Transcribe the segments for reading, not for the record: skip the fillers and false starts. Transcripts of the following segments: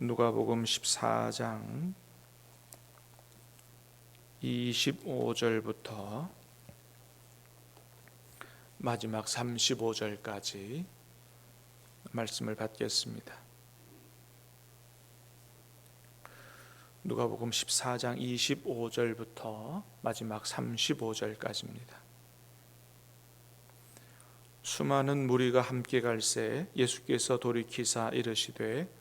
누가복음 14장 25절부터 마지막 35절까지 말씀을 받겠습니다. 누가복음 14장 25절부터 마지막 35절까지입니다. 수많은 무리가 함께 갈새 예수께서 돌이키사 이르시되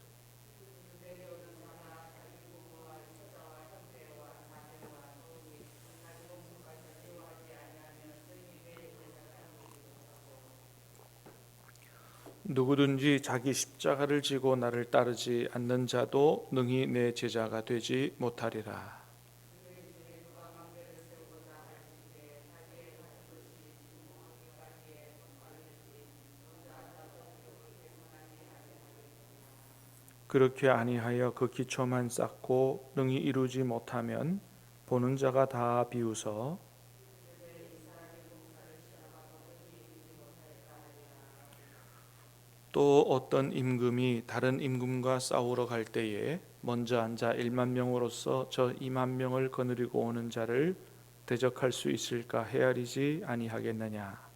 누구든지 자기 십자가를 지고 나를 따르지 않는 자도 능히 내 제자가 되지 못하리라. 그렇게 아니하여 그 기초만 쌓고 능히 이루지 못하면 보는 자가 다 비웃어 또 어떤 임금이 다른 임금과 싸우러 갈 때에 먼저 앉아 1만 명으로서 저 2만 명을 거느리고 오는 자를 대적할 수 있을까 헤아리지 아니하겠느냐.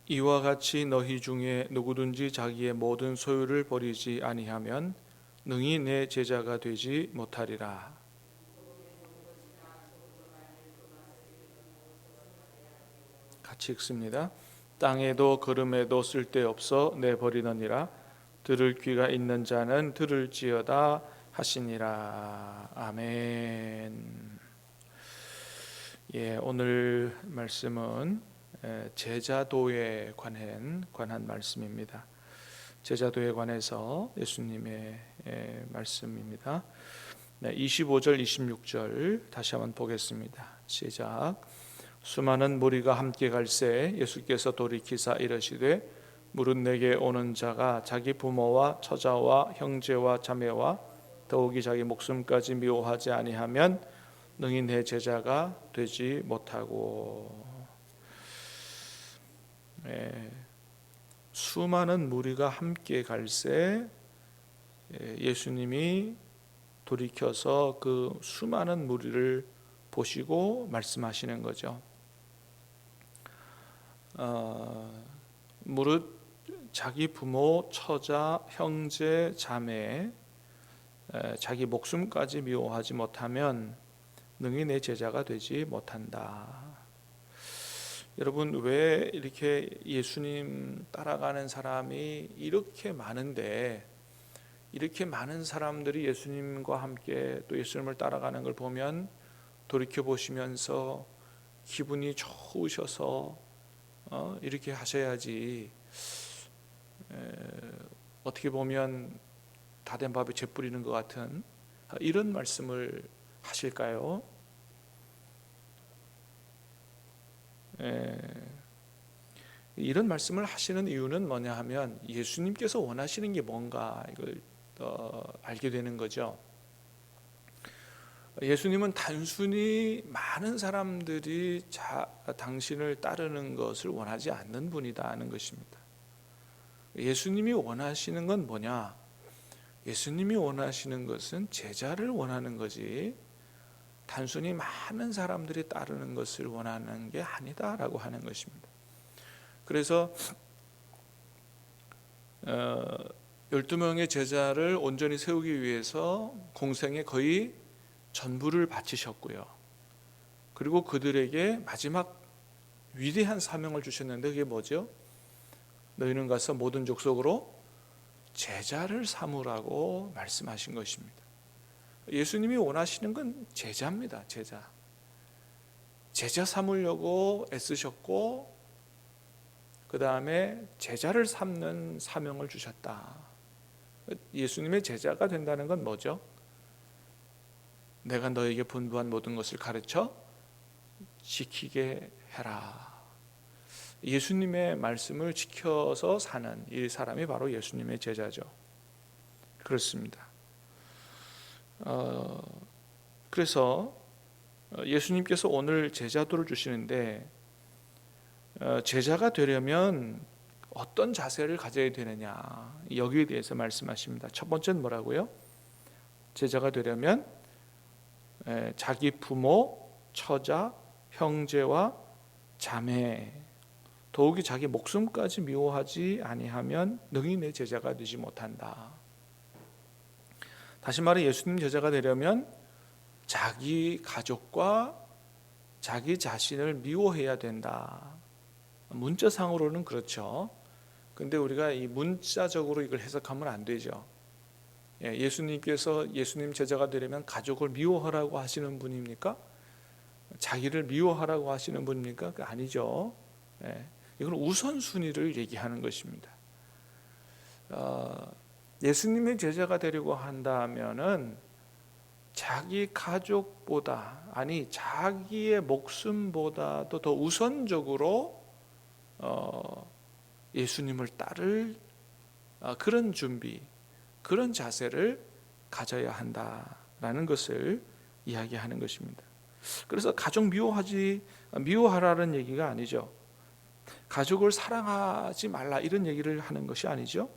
이와 같이 너희 중에 누구든지 자기의 모든 소유를 버리지 아니하면 능히 내 제자가 되지 못하리라. 같이 읽습니다. 땅에도 걸음에도 쓸데없어 내버리느니라. 들을 귀가 있는 자는 들을지어다 하시니라. 아멘. 오늘 말씀은 제자도에 관한 말씀입니다. 제자도에 관해서 예수님의 말씀입니다. 25절 26절 다시 한번 보겠습니다. 시작. 수많은 무리가 함께 갈새 예수께서 돌이키사 이르시되 무릇 내게 오는 자가 자기 부모와 처자와 형제와 자매와 더욱이 자기 목숨까지 미워하지 아니하면 능히 내 제자가 되지 못하고. 수많은 무리가 함께 갈새 예수님이 돌이켜서 그 수많은 무리를 보시고 말씀하시는 거죠. 무릇 자기 부모, 처자, 형제, 자매, 자기 목숨까지 미워하지 못하면 능히 내 제자가 되지 못한다. 여러분, 왜 이렇게 예수님 따라가는 사람이 이렇게 많은데 이렇게 많은 사람들이 예수님과 함께 또 예수님을 따라가는 걸 보면 돌이켜 보시면서 기분이 좋으셔서 이렇게 하셔야지, 어떻게 보면 다 된 밥에 재 뿌리는 것 같은 이런 말씀을 하실까요? 이런 말씀을 하시는 이유는 뭐냐 하면 예수님께서 원하시는 게 뭔가 이걸 알게 되는 거죠. 예수님은 단순히 많은 사람들이 당신을 따르는 것을 원하지 않는 분이다는 것입니다. 예수님이 원하시는 건 뭐냐? 예수님이 원하시는 것은 제자를 원하는 거지 단순히 많은 사람들이 따르는 것을 원하는 게 아니다라고 하는 것입니다. 그래서 12명의 제자를 온전히 세우기 위해서 공생의 거의 전부를 바치셨고요. 그리고 그들에게 마지막 위대한 사명을 주셨는데 그게 뭐죠? 너희는 가서 모든 족속으로 제자를 삼으라고 말씀하신 것입니다. 예수님이 원하시는 건 제자입니다. 제자 삼으려고 애쓰셨고 그 다음에 제자를 삼는 사명을 주셨다. 예수님의 제자가 된다는 건 뭐죠? 내가 너에게 분부한 모든 것을 가르쳐 지키게 해라. 예수님의 말씀을 지켜서 사는 이 사람이 바로 예수님의 제자죠. 그렇습니다. 그래서 예수님께서 오늘 제자도를 주시는데 제자가 되려면 어떤 자세를 가져야 되느냐, 여기에 대해서 말씀하십니다. 첫 번째는 뭐라고요? 제자가 되려면 자기 부모, 처자, 형제와 자매, 더욱이 자기 목숨까지 미워하지 아니하면 능히 내 제자가 되지 못한다. 다시 말해 예수님 제자가 되려면 자기 가족과 자기 자신을 미워해야 된다. 문자상으로는 그렇죠. 근데 우리가 이 문자적으로 이걸 해석하면 안 되죠. 예수님께서 예수님 제자가 되려면 가족을 미워하라고 하시는 분입니까? 자기를 미워하라고 하시는 분입니까? 아니죠. 이건 우선순위를 얘기하는 것입니다. 예수님의 제자가 되려고 한다면은 자기 가족보다, 아니 자기의 목숨보다도 더 우선적으로 예수님을 따를 그런 준비, 그런 자세를 가져야 한다라는 것을 이야기하는 것입니다. 그래서 가족 미워하라는 얘기가 아니죠. 가족을 사랑하지 말라 이런 얘기를 하는 것이 아니죠.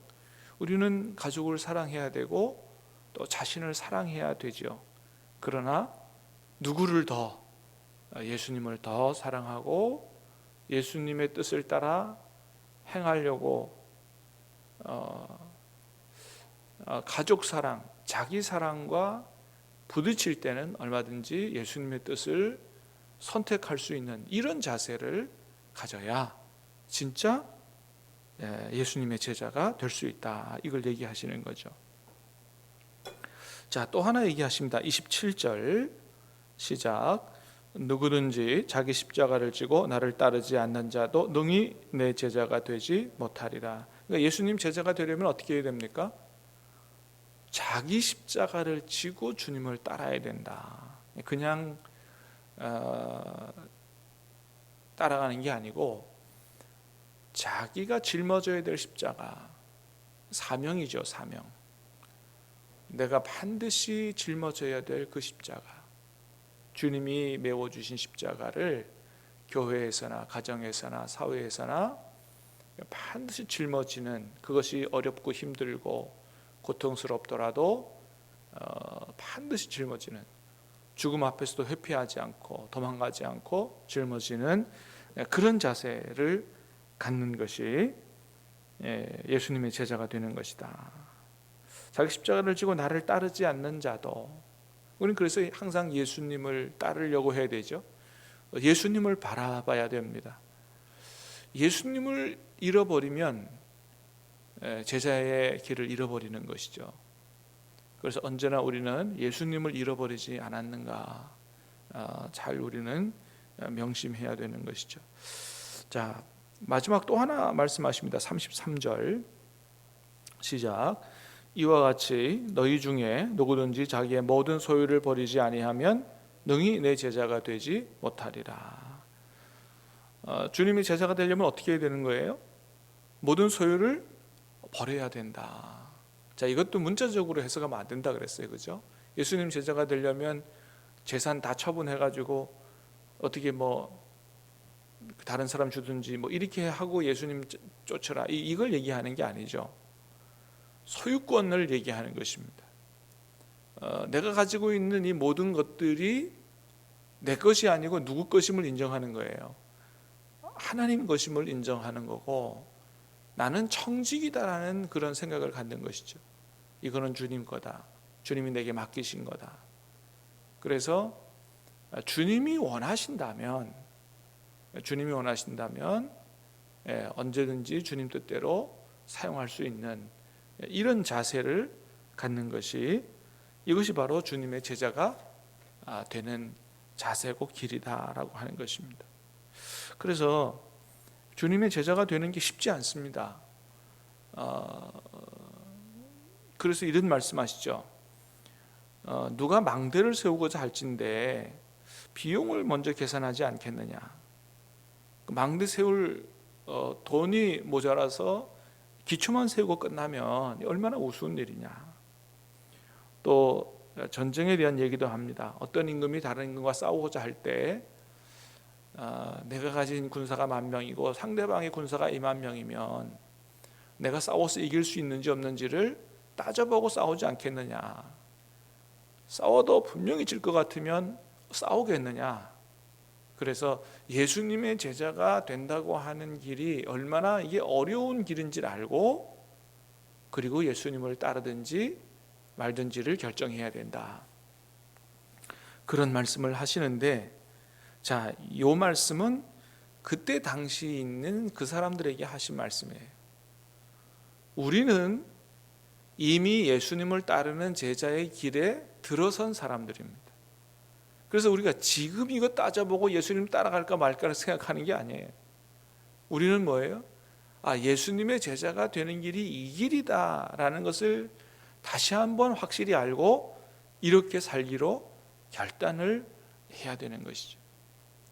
우리는 가족을 사랑해야 되고 또 자신을 사랑해야 되죠. 그러나 누구를 더, 예수님을 더 사랑하고 예수님의 뜻을 따라 행하려고 가족 사랑, 자기 사랑과 부딪힐 때는 얼마든지 예수님의 뜻을 선택할 수 있는 이런 자세를 가져야 진짜 예수님의 제자가 될 수 있다. 이걸 얘기하시는 거죠. 자, 또 하나 얘기하십니다. 27절 시작. 누구든지 자기 십자가를 지고 나를 따르지 않는 자도 능히 내 제자가 되지 못하리라. 그러니까 예수님 제자가 되려면 어떻게 해야 됩니까? 자기 십자가를 지고 주님을 따라야 된다. 그냥 따라가는 게 아니고 자기가 짊어져야 될 십자가, 사명이죠. 사명. 내가 반드시 짊어져야 될 그 십자가, 주님이 메워주신 십자가를 교회에서나 가정에서나 사회에서나 반드시 짊어지는, 그것이 어렵고 힘들고 고통스럽더라도 반드시 짊어지는, 죽음 앞에서도 회피하지 않고 도망가지 않고 짊어지는 그런 자세를 갖는 것이 예수님의 제자가 되는 것이다. 자기 십자가를 지고 나를 따르지 않는 자도, 우리는 그래서 항상 예수님을 따르려고 해야 되죠. 예수님을 바라봐야 됩니다. 예수님을 잃어버리면 제자의 길을 잃어버리는 것이죠. 그래서 언제나 우리는 예수님을 잃어버리지 않았는가 잘 우리는 명심해야 되는 것이죠. 자, 마지막 또 하나 말씀하십니다. 33절 시작. 이와 같이 너희 중에 누구든지 자기의 모든 소유를 버리지 아니하면 능히 내 제자가 되지 못하리라. 주님의 제자가 되려면 어떻게 해야 되는 거예요? 모든 소유를 버려야 된다. 자, 이것도 문자적으로 해석하면 안 된다 그랬어요. 그죠? 예수님 제자가 되려면 재산 다 처분해가지고 어떻게 뭐 다른 사람 주든지 뭐 이렇게 하고 예수님 쫓아라, 이걸 얘기하는 게 아니죠. 소유권을 얘기하는 것입니다. 내가 가지고 있는 이 모든 것들이 내 것이 아니고 누구 것임을 인정하는 거예요. 하나님 것임을 인정하는 거고, 나는 청직이다라는 그런 생각을 갖는 것이죠. 이거는 주님 거다. 주님이 내게 맡기신 거다. 그래서 주님이 원하신다면 언제든지 주님 뜻대로 사용할 수 있는 이런 자세를 갖는 것이, 이것이 바로 주님의 제자가 되는 자세고 길이다라고 하는 것입니다. 그래서 주님의 제자가 되는 게 쉽지 않습니다. 그래서 이런 말씀하시죠. 누가 망대를 세우고자 할진대 비용을 먼저 계산하지 않겠느냐. 망대 세울 돈이 모자라서 기초만 세우고 끝나면 얼마나 우스운 일이냐. 또 전쟁에 대한 얘기도 합니다. 어떤 임금이 다른 임금과 싸우고자 할 때 내가 가진 군사가 10,000명이고 상대방의 군사가 20,000명이면 내가 싸워서 이길 수 있는지 없는지를 따져보고 싸우지 않겠느냐. 싸워도 분명히 질 것 같으면 싸우겠느냐. 그래서 예수님의 제자가 된다고 하는 길이 얼마나 이게 어려운 길인지를 알고, 그리고 예수님을 따르든지 말든지를 결정해야 된다. 그런 말씀을 하시는데, 자, 이 말씀은 그때 당시 있는 그 사람들에게 하신 말씀이에요. 우리는 이미 예수님을 따르는 제자의 길에 들어선 사람들입니다. 그래서 우리가 지금 이거 따져보고 예수님 따라갈까 말까 생각하는 게 아니에요. 우리는 뭐예요? 예수님의 제자가 되는 길이 이 길이다라는 것을 다시 한번 확실히 알고 이렇게 살기로 결단을 해야 되는 것이죠.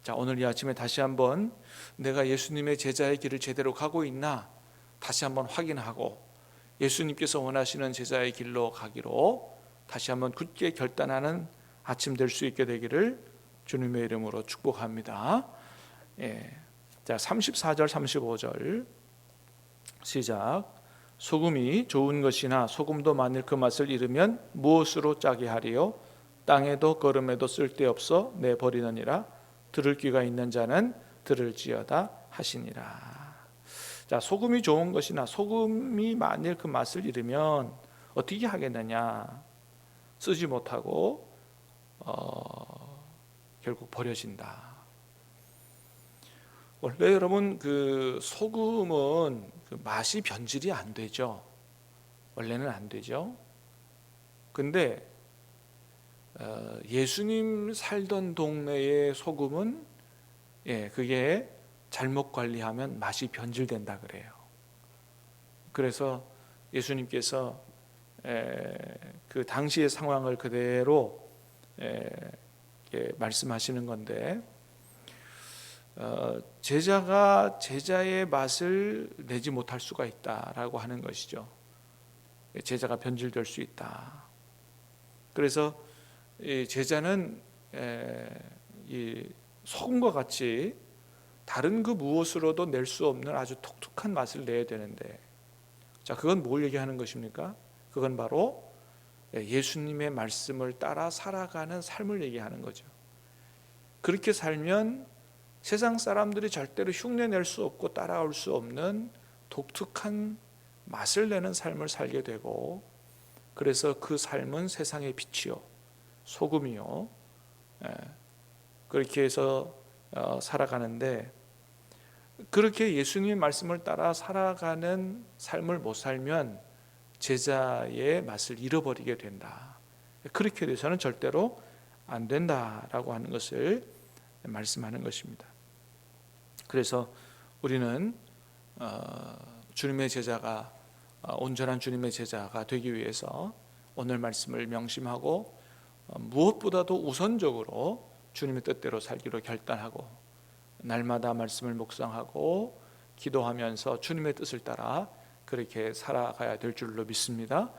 자, 오늘 이 아침에 다시 한번 내가 예수님의 제자의 길을 제대로 가고 있나 다시 한번 확인하고 예수님께서 원하시는 제자의 길로 가기로 다시 한번 굳게 결단하는 아침 될 수 있게 되기를 주님의 이름으로 축복합니다. 자, 34절 35절 시작. 소금이 좋은 것이나 소금도 만일 그 맛을 잃으면 무엇으로 짜게 하리요? 땅에도 거름에도 쓸데없어 내버리느니라. 들을 귀가 있는 자는 들을지어다 하시니라. 자, 소금이 좋은 것이나 소금이 만일 그 맛을 잃으면 어떻게 하겠느냐? 쓰지 못하고 결국 버려진다. 원래 여러분 그 소금은 그 맛이 변질이 안 되죠. 원래는 안 되죠. 근데 예수님 살던 동네의 소금은 그게 잘못 관리하면 맛이 변질된다 그래요. 그래서 예수님께서 그 당시의 상황을 그대로 말씀하시는 건데, 제자가 제자의 맛을 내지 못할 수가 있다라고 하는 것이죠. 제자가 변질될 수 있다. 그래서 제자는 이 소금과 같이 다른 그 무엇으로도 낼 수 없는 아주 독특한 맛을 내야 되는데, 자, 그건 뭘 얘기하는 것입니까? 그건 바로 예수님의 말씀을 따라 살아가는 삶을 얘기하는 거죠. 그렇게 살면 세상 사람들이 절대로 흉내낼 수 없고 따라올 수 없는 독특한 맛을 내는 삶을 살게 되고, 그래서 그 삶은 세상의 빛이요 소금이요 그렇게 해서 살아가는데, 그렇게 예수님의 말씀을 따라 살아가는 삶을 못 살면 제자의 맛을 잃어버리게 된다. 그렇게 돼서는 절대로 안 된다라고 하는 것을 말씀하는 것입니다. 그래서 우리는 주님의 제자가 온전한 주님의 제자가 되기 위해서 오늘 말씀을 명심하고 무엇보다도 우선적으로 주님의 뜻대로 살기로 결단하고 날마다 말씀을 묵상하고 기도하면서 주님의 뜻을 따라 그렇게 살아가야 될 줄로 믿습니다.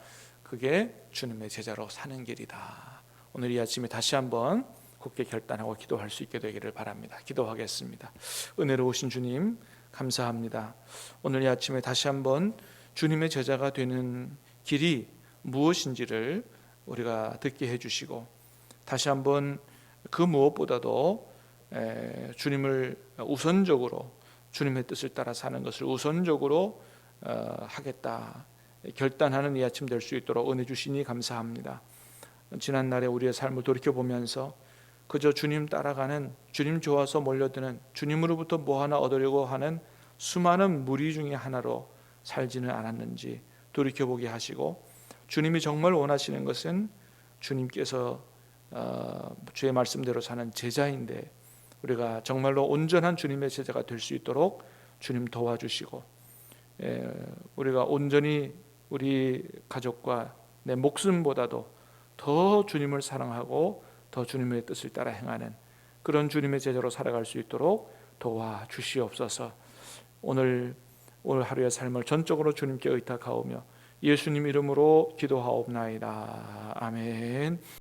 그게 주님의 제자로 사는 길이다. 오늘 이 아침에 다시 한번 굳게 결단하고 기도할 수 있게 되기를 바랍니다. 기도하겠습니다. 은혜로우신 주님 감사합니다. 오늘 이 아침에 다시 한번 주님의 제자가 되는 길이 무엇인지를 우리가 듣게 해주시고, 다시 한번 그 무엇보다도 주님을 우선적으로 주님의 뜻을 따라 사는 것을 우선적으로 하겠다 결단하는 이 아침 될 수 있도록 은혜 주시니 감사합니다. 지난날에 우리의 삶을 돌이켜보면서 그저 주님 따라가는, 주님 좋아서 몰려드는, 주님으로부터 뭐 하나 얻으려고 하는 수많은 무리 중에 하나로 살지는 않았는지 돌이켜보게 하시고, 주님이 정말 원하시는 것은 주님께서 주의 말씀대로 사는 제자인데 우리가 정말로 온전한 주님의 제자가 될 수 있도록 주님 도와주시고, 우리가 온전히 우리 가족과 내 목숨보다도 더 주님을 사랑하고 더 주님의 뜻을 따라 행하는 그런 주님의 제자로 살아갈 수 있도록 도와주시옵소서. 오늘 하루의 삶을 전적으로 주님께 의탁하오며 예수님 이름으로 기도하옵나이다. 아멘.